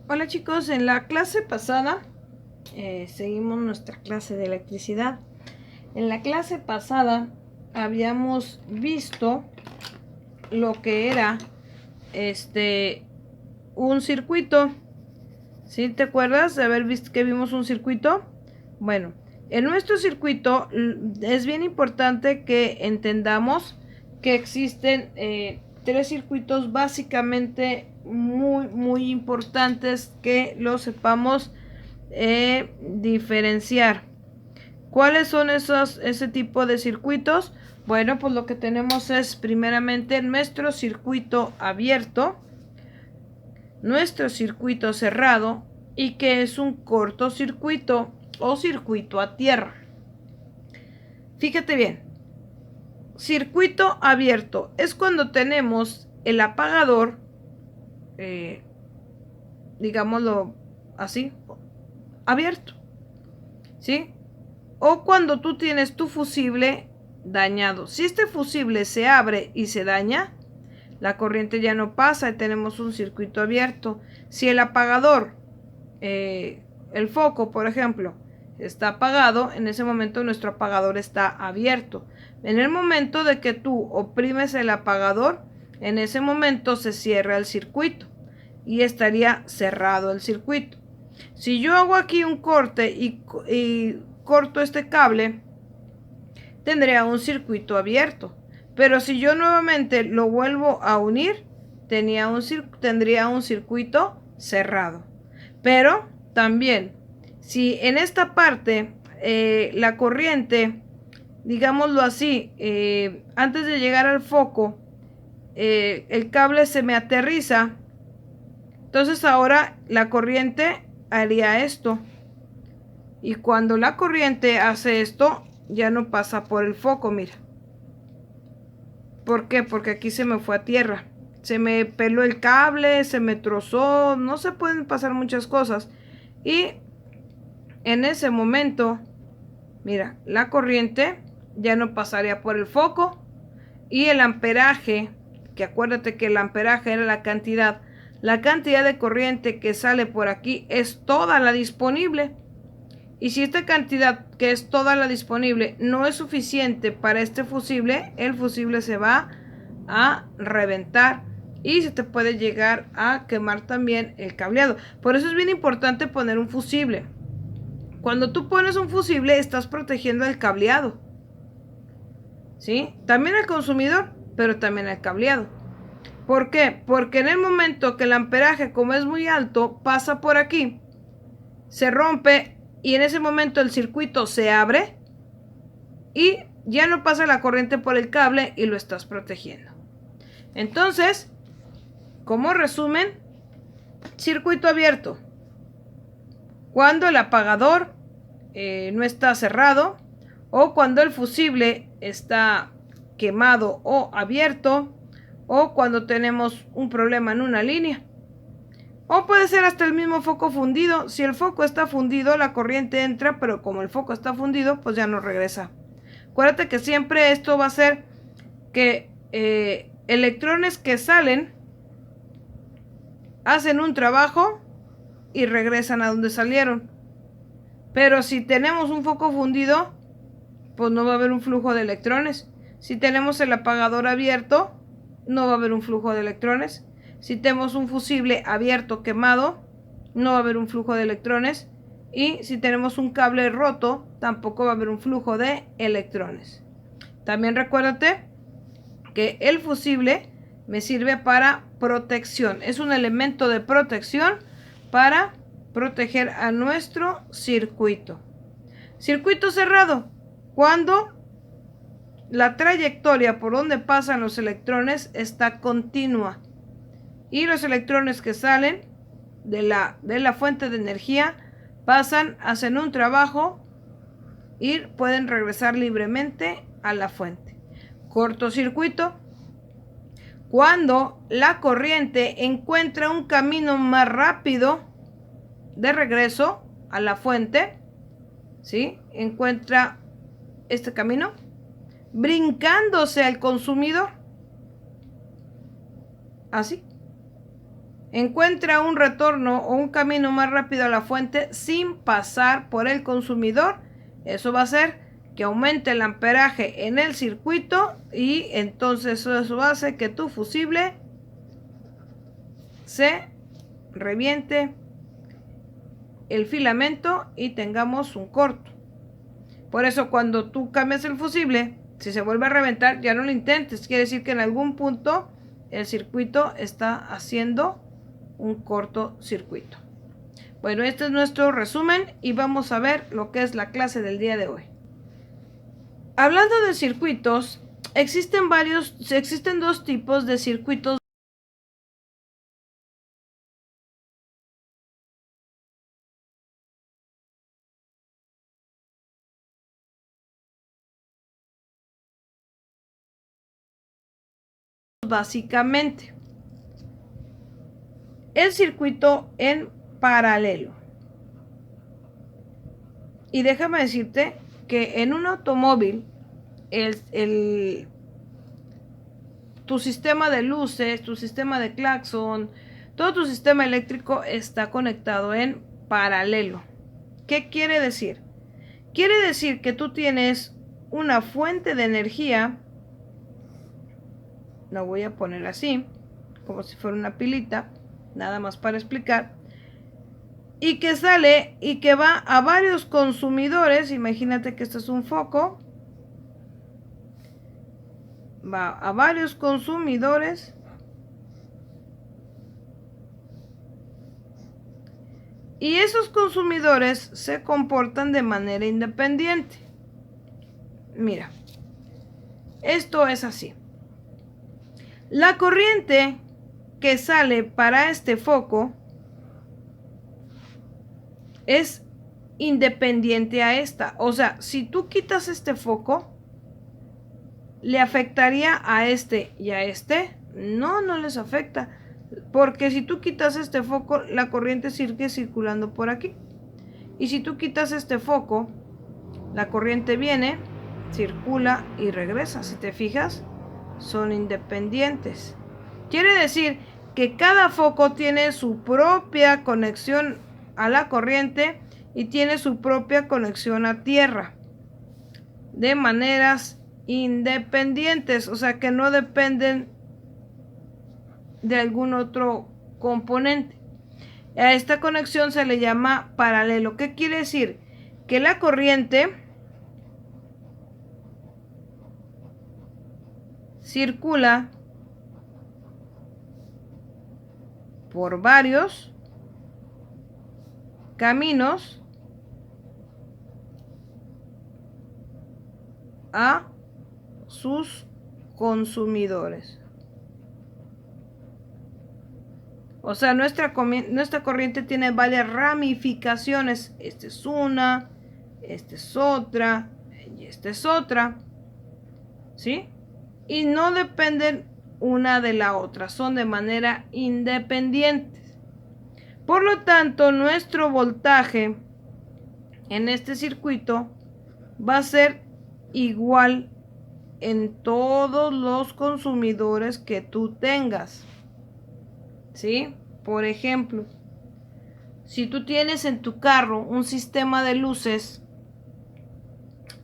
Hola chicos, en la clase pasada seguimos nuestra clase de electricidad. En la clase pasada habíamos visto lo que era un circuito. ¿Sí te acuerdas de haber visto que vimos un circuito? Bueno, en nuestro circuito es bien importante que entendamos que existen tres circuitos básicamente muy importantes, que los sepamos diferenciar. ¿Cuáles son ese tipo de circuitos? Bueno, pues lo que tenemos es primeramente nuestro circuito abierto, nuestro circuito cerrado y que es un cortocircuito o circuito a tierra. Fíjate bien, circuito abierto es cuando tenemos el apagador, eh, digámoslo así, abierto, ¿sí? O cuando tú tienes tu fusible dañado. Si este fusible se abre y se daña, la corriente ya no pasa y tenemos un circuito abierto. Si el apagador, el foco, por ejemplo, está apagado, en ese momento nuestro apagador está abierto. En el momento de que tú oprimes el apagador, en ese momento se cierra el circuito y estaría cerrado el circuito. Si yo hago aquí un corte y corto este cable, tendría un circuito abierto. Pero si yo nuevamente lo vuelvo a unir, tendría un circuito cerrado. Pero también, si en esta parte la corriente, digámoslo así, antes de llegar al foco, el cable se me aterriza, entonces ahora la corriente haría esto. Y cuando la corriente hace esto, ya no pasa por el foco, mira. ¿Por qué? Porque aquí se me fue a tierra. Se me peló el cable, se me trozó, no se pueden pasar muchas cosas. Y en ese momento, mira, la corriente ya no pasaría por el foco y el amperaje, que acuérdate que el amperaje era la cantidad de corriente que sale por aquí es toda la disponible. Y si esta cantidad, que es toda la disponible, no es suficiente para este fusible, el fusible se va a reventar y se te puede llegar a quemar también el cableado. Por eso es bien importante poner un fusible. Cuando tú pones un fusible, estás protegiendo el cableado, ¿sí? También al consumidor, pero también al cableado. ¿Por qué? Porque en el momento que el amperaje, como es muy alto, pasa por aquí, se rompe y en ese momento el circuito se abre y ya no pasa la corriente por el cable y lo estás protegiendo. Entonces, como resumen, circuito abierto: cuando el apagador no está cerrado, o cuando el fusible está quemado o abierto, o cuando tenemos un problema en una línea. O puede ser hasta el mismo foco fundido. Si el foco está fundido, la corriente entra, pero como el foco está fundido, pues ya no regresa. Acuérdate que siempre esto va a ser que electrones que salen hacen un trabajo y regresan a donde salieron. Pero si tenemos un foco fundido, pues no va a haber un flujo de electrones. Si tenemos el apagador abierto, no va a haber un flujo de electrones. Si tenemos un fusible abierto quemado, no va a haber un flujo de electrones. Y si tenemos un cable roto, tampoco va a haber un flujo de electrones. También recuérdate que el fusible me sirve para protección. Es un elemento de protección para proteger a nuestro circuito. Circuito cerrado: cuando la trayectoria por donde pasan los electrones está continua y los electrones que salen de la fuente de energía pasan, hacen un trabajo y pueden regresar libremente a la fuente. Cortocircuito: cuando la corriente encuentra un camino más rápido de regreso a la fuente, ¿sí? Encuentra este camino brincándose al consumidor, así. encuentra un retorno o un camino más rápido a la fuente sin pasar por el consumidor. Eso va a hacer que aumente el amperaje en el circuito y entonces eso hace que tu fusible se reviente el filamento y tengamos un corto. Por eso cuando tú cambias el fusible, si se vuelve a reventar, ya no lo intentes. Quiere decir que en algún punto el circuito está haciendo un cortocircuito. Bueno, este es nuestro resumen y vamos a ver lo que es la clase del día de hoy. Hablando de circuitos, existen dos tipos de circuitos básicamente. El circuito en paralelo. Y déjame decirte que en un automóvil tu sistema de luces, tu sistema de claxon, todo tu sistema eléctrico está conectado en paralelo. ¿Qué quiere decir? Quiere decir que tú tienes una fuente de energía, lo voy a poner así, como si fuera una pilita, nada más para explicar, y que sale y que va a varios consumidores. Imagínate que este es un foco, va a varios consumidores y esos consumidores se comportan de manera independiente. Mira, esto es así. La corriente que sale para este foco es independiente a esta. O sea, si tú quitas este foco, ¿le afectaría a este y a este? No, no les afecta. Porque si tú quitas este foco, la corriente sigue circulando por aquí. Y si tú quitas este foco, la corriente viene, circula y regresa. Si te fijas, son independientes. Quiere decir que cada foco tiene su propia conexión a la corriente y tiene su propia conexión a tierra de maneras independientes, o sea que no dependen de algún otro componente. A esta conexión se le llama paralelo. ¿Qué quiere decir? Que la corriente circula por varios caminos a sus consumidores. O sea, nuestra corriente tiene varias ramificaciones. Esta es una, esta es otra y esta es otra. ¿Sí? Y no dependen una de la otra, son de manera independientes. Por lo tanto, nuestro voltaje en este circuito va a ser igual en todos los consumidores que tú tengas. ¿Sí? Por ejemplo, si tú tienes en tu carro un sistema de luces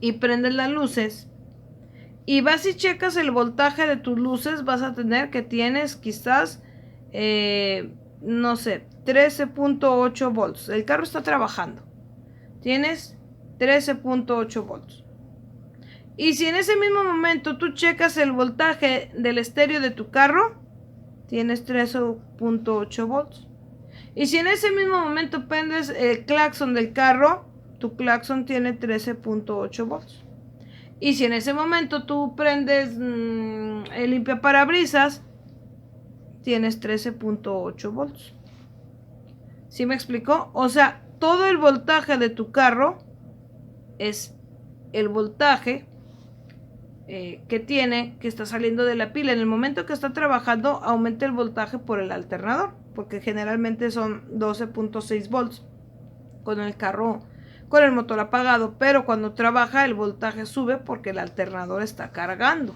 y prendes las luces y vas y checas el voltaje de tus luces, vas a tener que tienes quizás, no sé, 13.8 volts. El carro está trabajando. Tienes 13.8 volts. Y si en ese mismo momento tú checas el voltaje del estéreo de tu carro, tienes 13.8 volts. Y si en ese mismo momento prendes el claxon del carro, tu claxon tiene 13.8 volts. Y si en ese momento tú prendes el limpiaparabrisas, tienes 13.8 volts. ¿Sí me explicó? O sea, todo el voltaje de tu carro es el voltaje que está saliendo de la pila. En el momento que está trabajando, aumenta el voltaje por el alternador, porque generalmente son 12.6 volts con el carro, con el motor apagado, pero cuando trabaja el voltaje sube porque el alternador está cargando.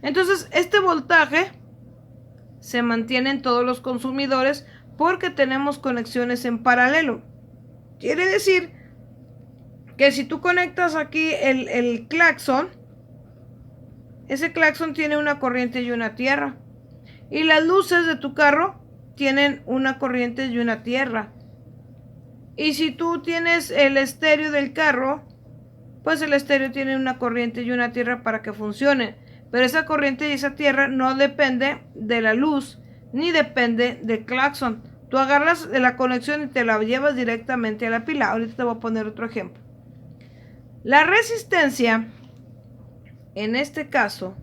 Entonces este voltaje se mantiene en todos los consumidores porque tenemos conexiones en paralelo. Quiere decir que si tú conectas aquí el claxon, ese claxon tiene una corriente y una tierra. Y las luces de tu carro tienen una corriente y una tierra. Y si tú tienes el estéreo del carro, pues el estéreo tiene una corriente y una tierra para que funcione. Pero esa corriente y esa tierra no depende de la luz, ni depende del claxon. Tú agarras la conexión y te la llevas directamente a la pila. Ahorita te voy a poner otro ejemplo. La resistencia, en este caso,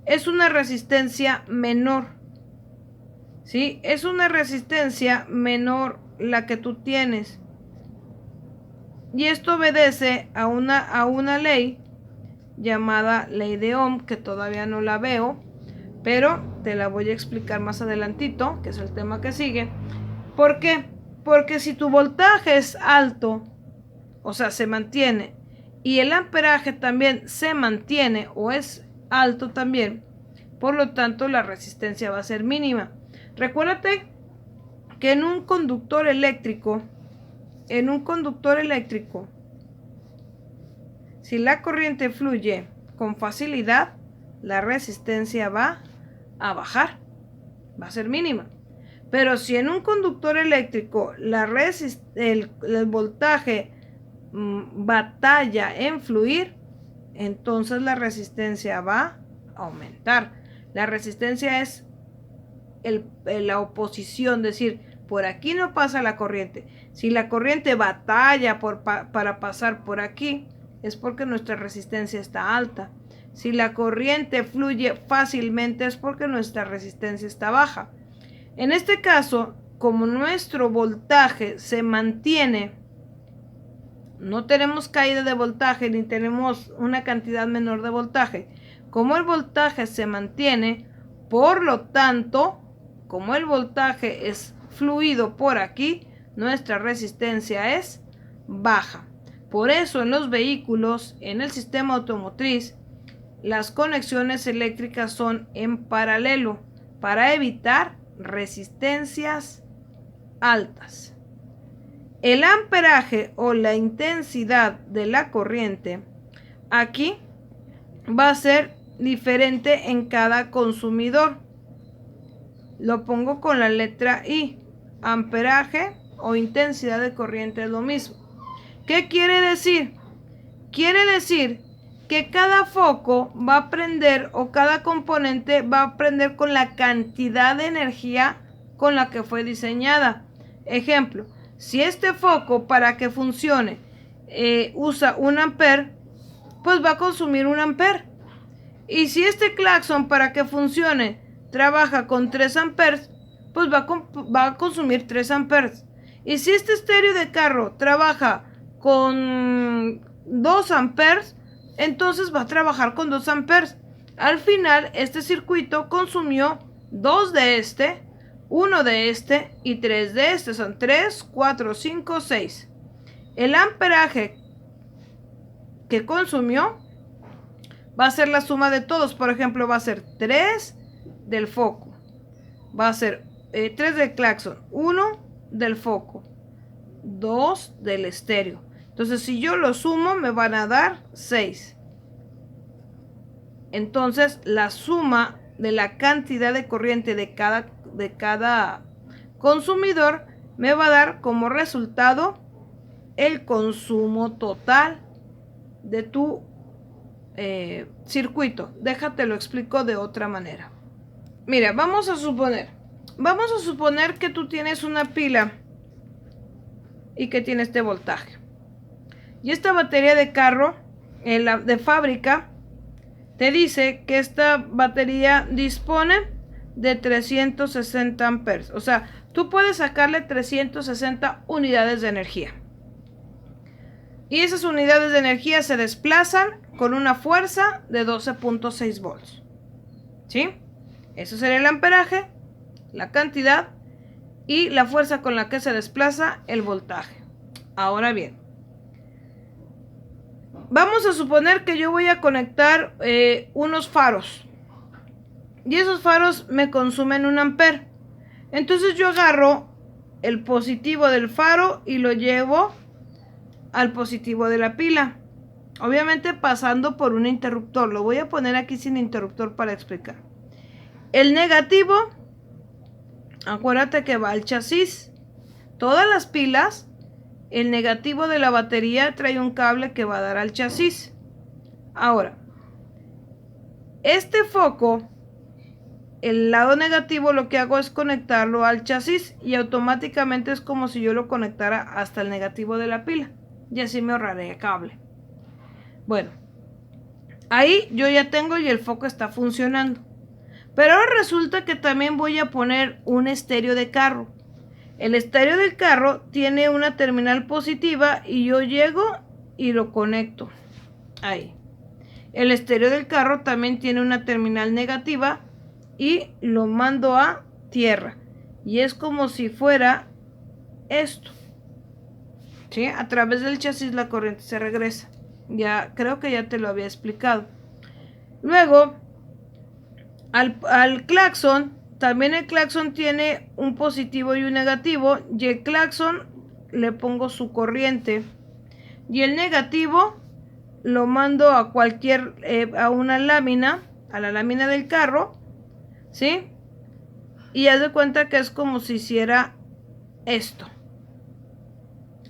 es una resistencia menor. ¿Sí? Es una resistencia menor la que tú tienes. Y esto obedece a una ley llamada ley de Ohm, que todavía no la veo, pero te la voy a explicar más adelantito, que es el tema que sigue. ¿Por qué? Porque si tu voltaje es alto, o sea, se mantiene, y el amperaje también se mantiene o es alto también, por lo tanto la resistencia va a ser mínima. Recuérdate que en un conductor eléctrico, si la corriente fluye con facilidad, la resistencia va a bajar, va a ser mínima. Pero si en un conductor eléctrico el voltaje batalla en fluir, entonces la resistencia va a aumentar. La resistencia es la oposición, es decir, por aquí no pasa la corriente. Si la corriente batalla para pasar por aquí, es porque nuestra resistencia está alta. Si la corriente fluye fácilmente, es porque nuestra resistencia está baja. En este caso, como nuestro voltaje se mantiene, no tenemos caída de voltaje ni tenemos una cantidad menor de voltaje. Como el voltaje se mantiene, por lo tanto, como el voltaje es fluido por aquí, nuestra resistencia es baja. Por eso en los vehículos, en el sistema automotriz, las conexiones eléctricas son en paralelo para evitar resistencias altas. El amperaje o la intensidad de la corriente aquí va a ser diferente en cada consumidor. Lo pongo con la letra I. Amperaje o intensidad de corriente es lo mismo. ¿Qué quiere decir? Quiere decir que cada foco va a prender o cada componente va a prender con la cantidad de energía con la que fue diseñada. Ejemplo, si este foco para que funcione usa 1 ampere, pues va a consumir 1 ampere. Y si este claxon para que funcione trabaja con 3 amperes, pues va a consumir 3 amperes. Y si este estéreo de carro trabaja con 2 amperes, entonces va a trabajar con 2 amperes. Al final, este circuito consumió 2 de este, 1 de este y 3 de este. Son 3, 4, 5, 6. El amperaje que consumió va a ser la suma de todos. Por ejemplo, va a ser 3 del foco, va a ser 3 del claxon, 1 del foco, 2 del estéreo. Entonces, si yo lo sumo, me van a dar 6. Entonces, la suma de la cantidad de corriente de cada consumidor me va a dar como resultado el consumo total de tu circuito. Déjate lo explico de otra manera. Mira, vamos a suponer que tú tienes una pila y que tiene este voltaje. Y esta batería de carro, de fábrica, te dice que esta batería dispone de 360 amperes. O sea, tú puedes sacarle 360 unidades de energía. Y esas unidades de energía se desplazan con una fuerza de 12.6 volts. ¿Sí? Eso sería el amperaje, la cantidad y la fuerza con la que se desplaza el voltaje. Ahora bien, vamos a suponer que yo voy a conectar unos faros. Y esos faros me consumen 1 ampere. Entonces yo agarro el positivo del faro y lo llevo al positivo de la pila. Obviamente pasando por un interruptor. Lo voy a poner aquí sin interruptor para explicar. El negativo, acuérdate que va al chasis. Todas las pilas, el negativo de la batería trae un cable que va a dar al chasis. Ahora, este foco, el lado negativo, lo que hago es conectarlo al chasis y automáticamente es como si yo lo conectara hasta el negativo de la pila. Y así me ahorraré el cable. Bueno, ahí yo ya tengo y el foco está funcionando. Pero ahora resulta que también voy a poner un estéreo de carro. El estéreo del carro tiene una terminal positiva y yo llego y lo conecto ahí. El estéreo del carro también tiene una terminal negativa y lo mando a tierra. Y es como si fuera esto. ¿Sí? A través del chasis la corriente se regresa. Ya creo que ya te lo había explicado. Luego, al claxon. También el claxon tiene un positivo y un negativo. Y el claxon le pongo su corriente. Y el negativo lo mando a cualquier, a una lámina, a la lámina del carro. ¿Sí? Y haz de cuenta que es como si hiciera esto.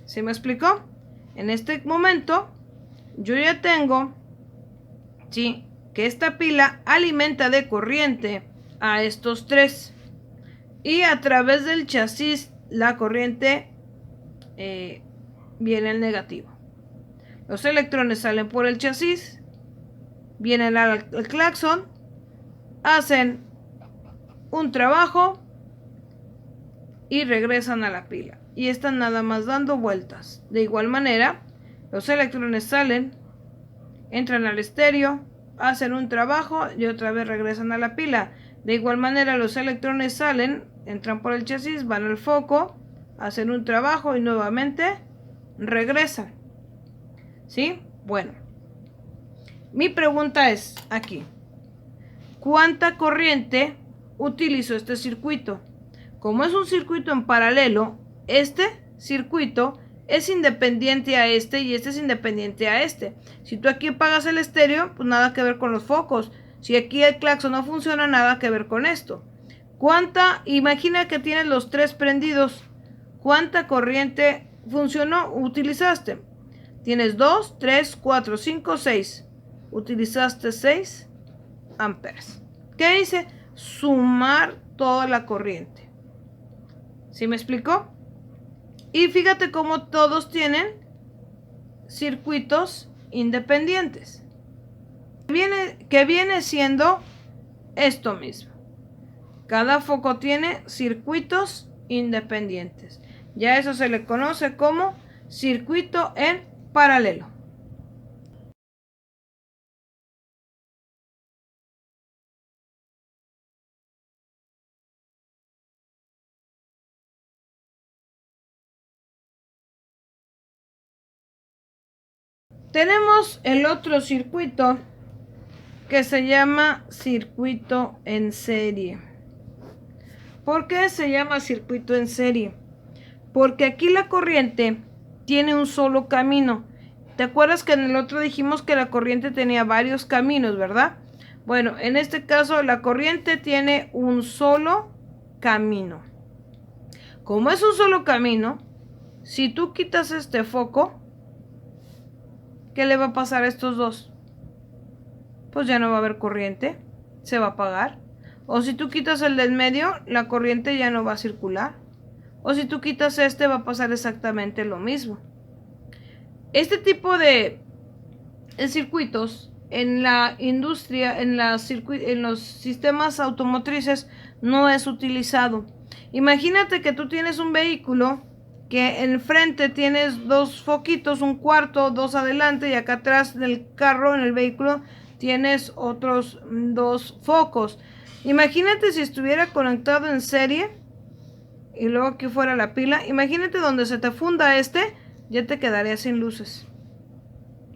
¿Sí me explicó? En este momento, yo ya tengo, ¿sí?, que esta pila alimenta de corriente a estos tres y a través del chasis la corriente viene al negativo. Los electrones salen por el chasis, vienen al claxon, hacen un trabajo y regresan a la pila y están nada más dando vueltas. De igual manera, los electrones salen, entran al estéreo, hacen un trabajo y otra vez regresan a la pila. De igual manera, los electrones salen, entran por el chasis, van al foco, hacen un trabajo y nuevamente regresan. ¿Sí? Bueno, mi pregunta es aquí: ¿cuánta corriente utilizo este circuito? Como es un circuito en paralelo, este circuito es independiente a este y este es independiente a este. Si tú aquí apagas el estéreo, pues nada que ver con los focos. Si aquí el claxon no funciona, nada que ver con esto. Imagina que tienes los tres prendidos. ¿Cuánta corriente funcionó? Utilizaste. Tienes 2, 3, 4, 5, 6. Utilizaste 6 amperes. ¿Qué dice? Sumar toda la corriente. ¿Sí me explicó? Y fíjate cómo todos tienen circuitos independientes. Que viene siendo esto mismo. Cada foco tiene circuitos independientes. Ya eso se le conoce como circuito en paralelo. Tenemos el otro circuito que se llama circuito en serie. ¿Por qué se llama circuito en serie? Porque aquí la corriente tiene un solo camino. ¿Te acuerdas que en el otro dijimos que la corriente tenía varios caminos, verdad? Bueno, en este caso la corriente tiene un solo camino. Como es un solo camino, si tú quitas este foco, ¿qué le va a pasar a estos dos? Pues ya no va a haber corriente, se va a apagar. O si tú quitas el del medio, la corriente ya no va a circular. O si tú quitas este, va a pasar exactamente lo mismo. Este tipo de circuitos en la industria, en los sistemas automotrices, no es utilizado. Imagínate que tú tienes un vehículo que enfrente tienes dos foquitos, un cuarto, dos adelante, y acá atrás del carro, en el vehículo, tienes otros dos focos. Imagínate si estuviera conectado en serie y luego aquí fuera la pila. Imagínate donde se te funda este, ya te quedaría sin luces.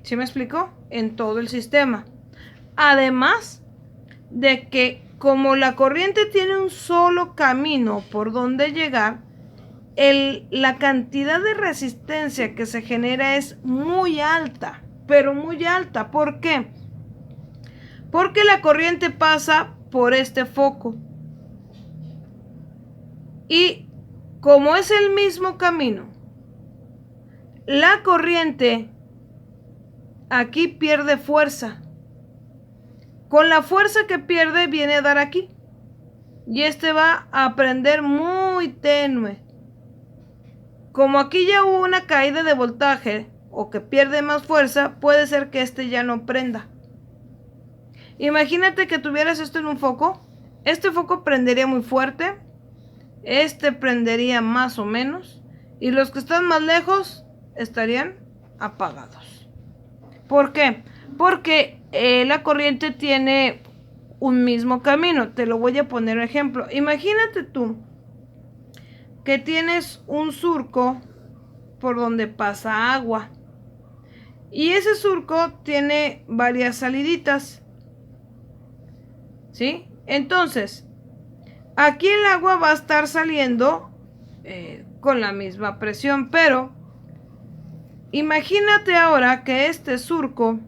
¿Sí me explico? En todo el sistema. Además de que como la corriente tiene un solo camino por donde llegar, la cantidad de resistencia que se genera es muy alta, pero muy alta. ¿Por qué? Porque la corriente pasa por este foco. Y como es el mismo camino, la corriente aquí pierde fuerza. Con la fuerza que pierde viene a dar aquí. Y este va a prender muy tenue. Como aquí ya hubo una caída de voltaje o que pierde más fuerza, puede ser que este ya no prenda. Imagínate que tuvieras esto en un foco. Este foco prendería muy fuerte. Este prendería más o menos. Y los que están más lejos estarían apagados. ¿Por qué? Porque la corriente tiene un mismo camino. Te lo voy a poner un ejemplo. Imagínate tú que tienes un surco por donde pasa agua. Y ese surco tiene varias saliditas. ¿Sí? Entonces, aquí el agua va a estar saliendo con la misma presión, pero imagínate ahora que este surco,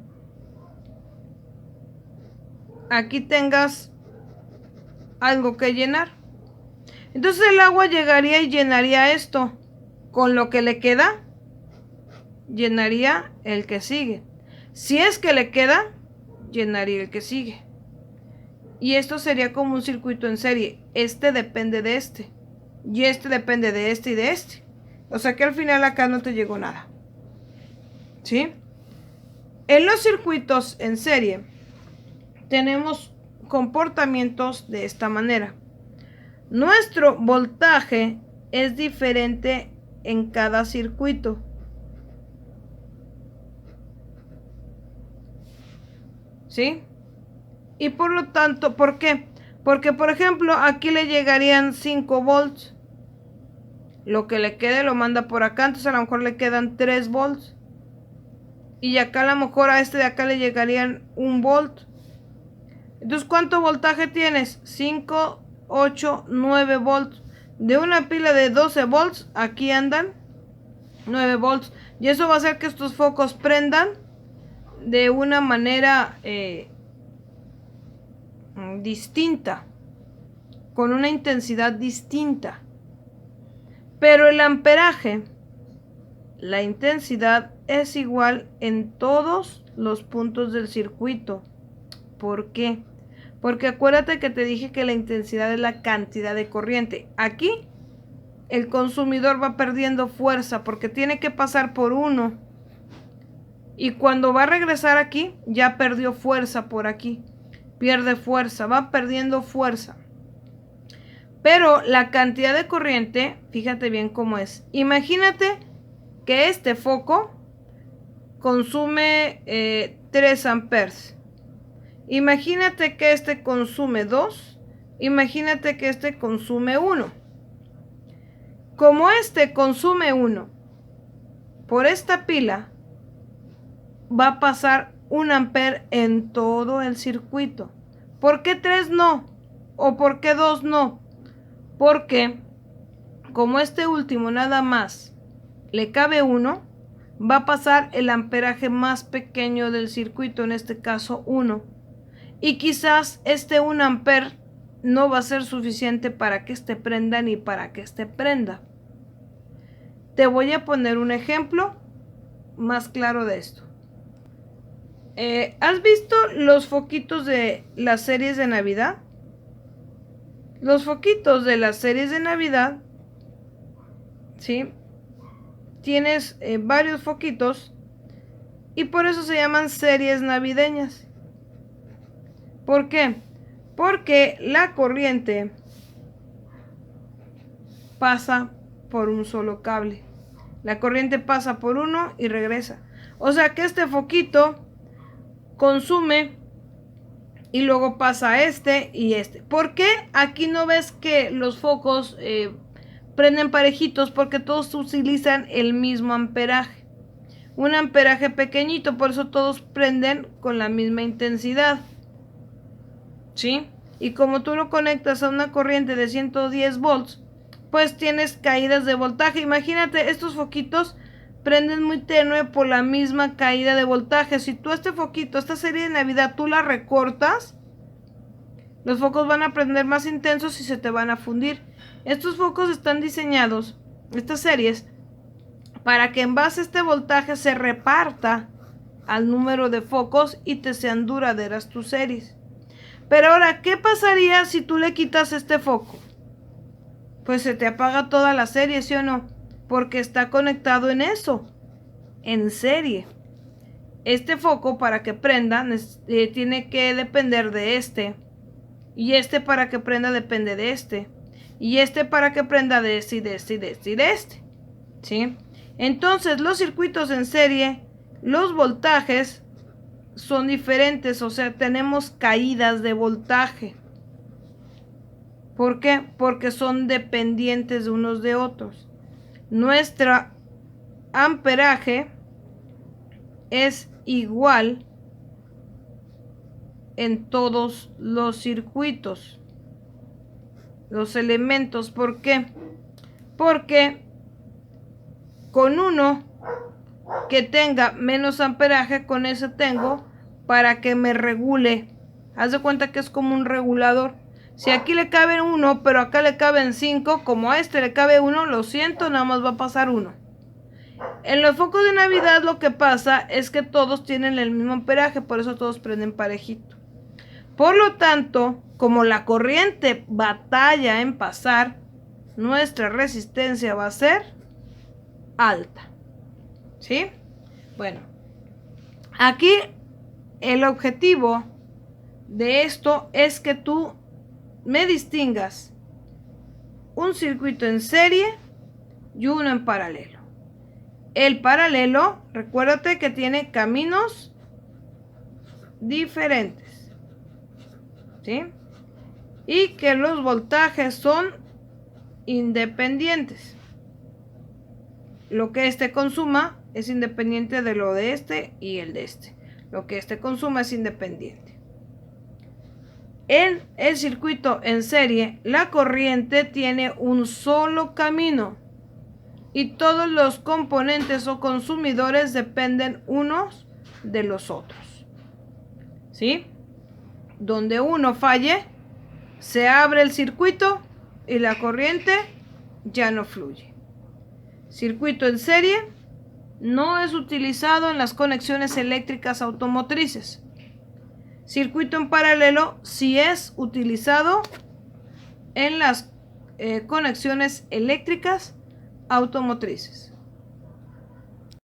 aquí tengas algo que llenar. Entonces el agua llegaría y llenaría esto. Con lo que le queda, llenaría el que sigue. Si es que le queda, llenaría el que sigue. Y esto sería como un circuito en serie. Este depende de este. Y este depende de este y de este. O sea que al final acá no te llegó nada. ¿Sí? En los circuitos en serie tenemos comportamientos de esta manera. Nuestro voltaje es diferente en cada circuito. ¿Sí? Y por lo tanto, ¿por qué? Porque, por ejemplo, aquí le llegarían 5 volts. Lo que le quede lo manda por acá, entonces a lo mejor le quedan 3 volts. Y acá a lo mejor a este de acá le llegarían 1 volt. Entonces, ¿cuánto voltaje tienes? 5, 8, 9 volts. De una pila de 12 volts, aquí andan 9 volts. Y eso va a hacer que estos focos prendan de una manera distinta, con una intensidad distinta. Pero el amperaje, la intensidad es igual en todos los puntos del circuito. ¿Por qué? Porque acuérdate que te dije que la intensidad es la cantidad de corriente. Aquí el consumidor va perdiendo fuerza porque tiene que pasar por uno. Y cuando va a regresar aquí, ya perdió fuerza por aquí. Pierde fuerza, va perdiendo fuerza. Pero la cantidad de corriente, fíjate bien cómo es. Imagínate que este foco consume 3 amperes. Imagínate que este consume 2. Imagínate que este consume 1. Como este consume 1, por esta pila va a pasar 1 amper en todo el circuito. ¿Por qué 3 no? ¿O por qué 2 no? Porque como este último nada más le cabe 1, va a pasar el amperaje más pequeño del circuito, en este caso 1. Y quizás este 1 amper no va a ser suficiente para que este prenda ni para que este prenda. Te voy a poner un ejemplo más claro de esto. ¿Has visto los foquitos de las series de Navidad? Los foquitos de las series de Navidad, ¿sí? Tienes varios foquitos y por eso se llaman series navideñas. ¿Por qué? Porque la corriente pasa por un solo cable. La corriente pasa por uno y regresa. O sea que este foquito consume y luego pasa este y este. ¿Por qué aquí no ves que los focos prenden parejitos? Porque todos utilizan el mismo amperaje. Un amperaje pequeñito, por eso todos prenden con la misma intensidad. ¿Sí? Y como tú lo conectas a una corriente de 110 volts, pues tienes caídas de voltaje. Imagínate, estos foquitos prenden muy tenue por la misma caída de voltaje. Si tú este foquito, esta serie de Navidad, tú la recortas, los focos van a prender más intensos y se te van a fundir. Estos focos están diseñados, estas series, para que en base a este voltaje se reparta al número de focos y te sean duraderas tus series. Pero ahora, ¿qué pasaría si tú le quitas este foco? Pues se te apaga toda la serie, ¿sí o no? Porque está conectado en eso, en serie. Este foco, para que prenda, tiene que depender de este. Y este, para que prenda, depende de este. Y este, para que prenda, de este y de este y de este y de este. ¿Sí? Entonces, los circuitos en serie, los voltajes son diferentes. O sea, tenemos caídas de voltaje. ¿Por qué? Porque son dependientes de unos de otros. Nuestro amperaje es igual en todos los circuitos, los elementos. ¿Por qué? Porque con uno que tenga menos amperaje, con ese tengo para que me regule. Haz de cuenta que es como un regulador. Si aquí le cabe 1, pero acá le caben 5, como a este le cabe 1, lo siento, nada más va a pasar 1. En los focos de Navidad lo que pasa es que todos tienen el mismo amperaje, por eso todos prenden parejito. Por lo tanto, como la corriente batalla en pasar, nuestra resistencia va a ser alta. ¿Sí? Bueno, aquí el objetivo de esto es que tú me distingas un circuito en serie y uno en paralelo. El paralelo, recuérdate que tiene caminos diferentes, ¿sí? Y que los voltajes son independientes. Lo que este consuma es independiente de lo de este y el de este. Lo que este consuma es independiente. En el circuito en serie, la corriente tiene un solo camino y todos los componentes o consumidores dependen unos de los otros. ¿Sí? Donde uno falle, se abre el circuito y la corriente ya no fluye. Circuito en serie no es utilizado en las conexiones eléctricas automotrices. Circuito en paralelo sí es utilizado en las conexiones eléctricas automotrices.